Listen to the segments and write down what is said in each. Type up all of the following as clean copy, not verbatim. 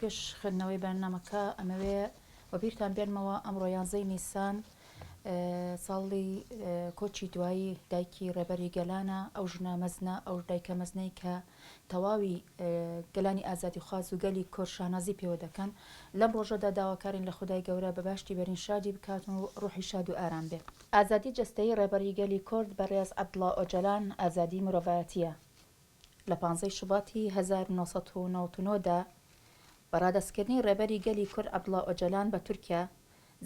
پێش خوێندنەوەی بەرنامەکە ئەمەوێ وەبیرتان بێنمەوە ئەمڕۆ 11 نیسان ساڵی کۆچی دوایی دایکی ڕێبەری گەلانە ئەو ژنە مەزنە ئەو دایکە مەزنەی کە تەواوی گەلانی ئازادی خواز و گەلی کورد شانازی پێوە دەکەن لەم ڕۆژەدا داواکارین لە خودای گەورە بە باشتی بەرین شادی بکات و ڕوحی شاد و ئارام بێ. ئازادی جەستەیی ڕێبەری گەلی کورد بەڕێز عەبدوڵڵا ئۆجەلان ئازادی مرۆڤایەتیە. لە 15 شوباتی 1999 دا بەڕادەستکردنی ڕێبەری گەلی کورد عەبدوڵڵا ئۆجەلان بە تورکیا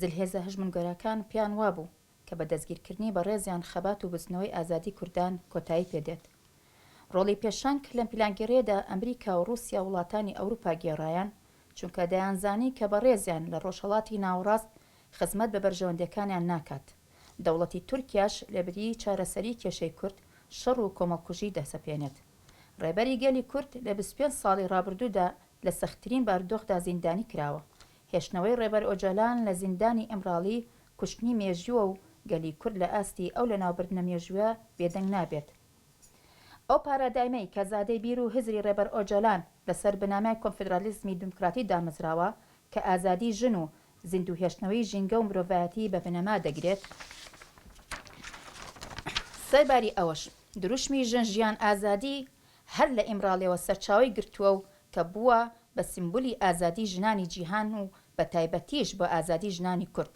زلهێزە هەژمنگۆرەکان پیان وابوو کە بە دەستگیرکردنی بە ڕێزیان خەبات و بستنەوەی ئازادی کوردان کۆتایی پێدێت. ڕۆڵی پێشانگ لەم پلانگیریەدا ئەمریکا و رووسیا وڵاتانی ئەوروپا گێڕایان چونکە دەیانزانی کە بە ڕێزیان لە ڕۆژهەڵاتی ناوەڕاست خزمەت بە بەرژەوەندەکانیان ناکات. دەوڵەتی تورکیاش لەبەری چارەسەری کێشەی کورد شەڕ و کۆمەڵکوژی دەسەپێنێت. ڕێبەری گەلی کورد لە 25 ساڵی ڕابردوودا لە سەختترین باردۆخدا زیندانی کراوە. هێشتنەوەی ڕێبەر ئۆجەلان لە زیندانی ئەمراڵی کوشتنی مێژووە و گەلی کورد لە ئاستی ئەو لە ناوبردنە مێژووە بێدەنگ نابێت. ئەو پارادایمەی کە زادەی بیر و هزری ڕێبەر ئۆجەلان لەسەر بنامای کۆنفدرالیزمی دموکراتی دامەزراوە کە ئازادی ژن و زیندوو هێشتنەوەی ژینگە و مرۆڤایەتی بە بنەما دەگرێت. سەرباری ئەوەش دروشمی ژن ژیان ئازادی هەر لە ئیمراڵیەوە سەرچاوی گرتووە و کە بووە بە سیمبولی ئازادی ژنانی جیهان و بە تایبەتیش بۆ ئازادی ژنانی کورد.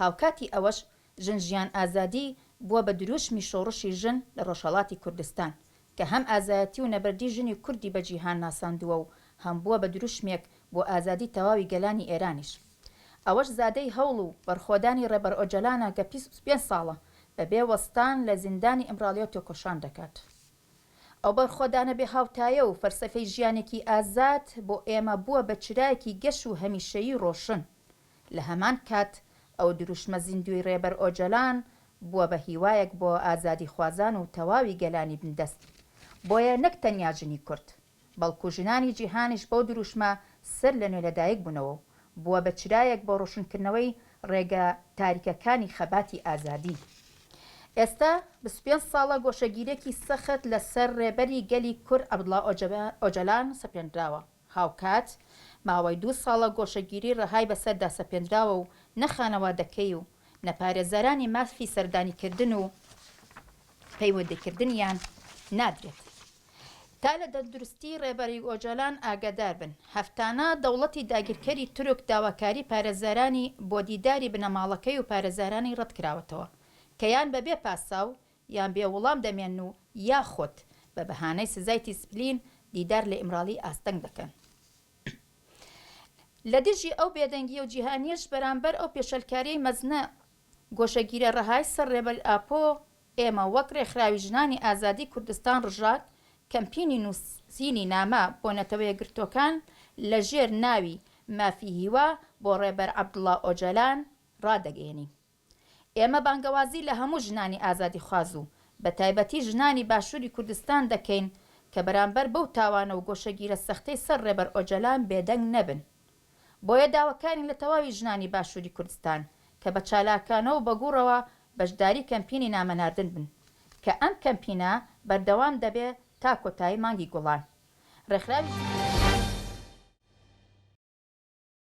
هاوکاتی ئەوەش ژن ژیان ئازادی بووە بە دروشمی شۆڕشی ژن لە ڕۆژهەڵاتی کوردستان کە هەم ئازایەتی و نەبەردی ژنی کوردی بە جیهان ناساندووە و هەم بووە بە دروشمێک بۆ ئازادی تەواوی گەلانی ئێرانیش. ئەوەش زادەی هەوڵ و بەرخۆدانی ڕێبەر ئۆجەلانە کە 25 ساڵە بەبێ وەستان لە زیندانی ئەمراڵیەوە تێکۆشان دەکات. ئەو بەرخۆدانە بێ هاوتایە و فەرسەفەی ژیانێکی ئازاد بۆ ئێمە بووە بە چرایەکی گەش و هەمیشەیی ڕۆشن. لە هەمان کات ئەو دروشمە زیندوی ڕێبەر ئۆجەلان بووە بە هیوایەک بۆ ئازادی خوازان و تەواوی گەلانی بندەست. بۆیە نەک تەنیا ژنی کورد بەڵکو ژنانی جیهانیش بەو دروشمە سەر لە نوێ لەدایک بوونەوە و بووە بە چرایەک بۆ ڕۆشنکردنەوەی ڕێگە تاریکەکانی خەباتی ئازادی. ئێستا 25 ساڵە گۆشەگیرێکی سەخت لەسەر ڕێبەری گەلی کورد عەبدوڵڵا ئۆجەلان سەپێنراوە. هاوکات ماوەی 2 ساڵە گۆشەگیری ڕەهای بەسەردا سەپێنراوە و نەخانەوادەکەی و نەپارێزەرانی مافی سەردانیکردن و پەیوەندیکردنیان نادرێت. تا لە دەستدروستی ڕێبەری ئۆجەلان ئاگادار بن. هەفتانە دەوڵەتی داگیرکەری تورک داواکاری پارێزەرانی بۆ دیداری بنەماڵەکەی و پارێزەرانی ڕەتکراوەتەوە کە یان بەبێ پاساو یان بێ وەڵام دەمێن و یاخۆت بە بەهانەی سزای تیسپلین دیدار لە ئیمراڵی ئاستەنگ دەکەن. لە دژی ئەو بێدەنگی و جیهانیەش بەرامبەر ئەو پێشەلکاریەی مەزنە گۆشەگیرە ڕەهای سەر ڕێبەر ئاپۆ ئێمە وەک ڕێکخراوی ژنانی ئازادی کوردستان ڕژات کەمپینی نووسینی نامە بۆ نەتەوەیە گرتوەکان لە ژێر ناوی مافی هیوا بۆ ڕێبەر عەبدوڵڵا ئۆجەلان ڕادەگەیەنی. ئێمە بانگەوازی لە هەموو ژنانی ئازادی خواز و بە تایبەتی ژنانی باشووری کوردستان دەکەین کە بەرامبەر بەو تاوانە و گۆشەگیرە سەختەی سەر ڕێبەر ئۆجەلان بێدەنگ نەبن. بۆیە داواکارین لە تەواوی ژنانی باشووری کوردستان کە بە چالاکانەوە بەگوڕەوە بەشداری کەمپینی نامەناردن بن کە ئەم کەمپینە بەردەوام دەبێت تا کۆتایی مانگی گوڵان. ڕێکخراوی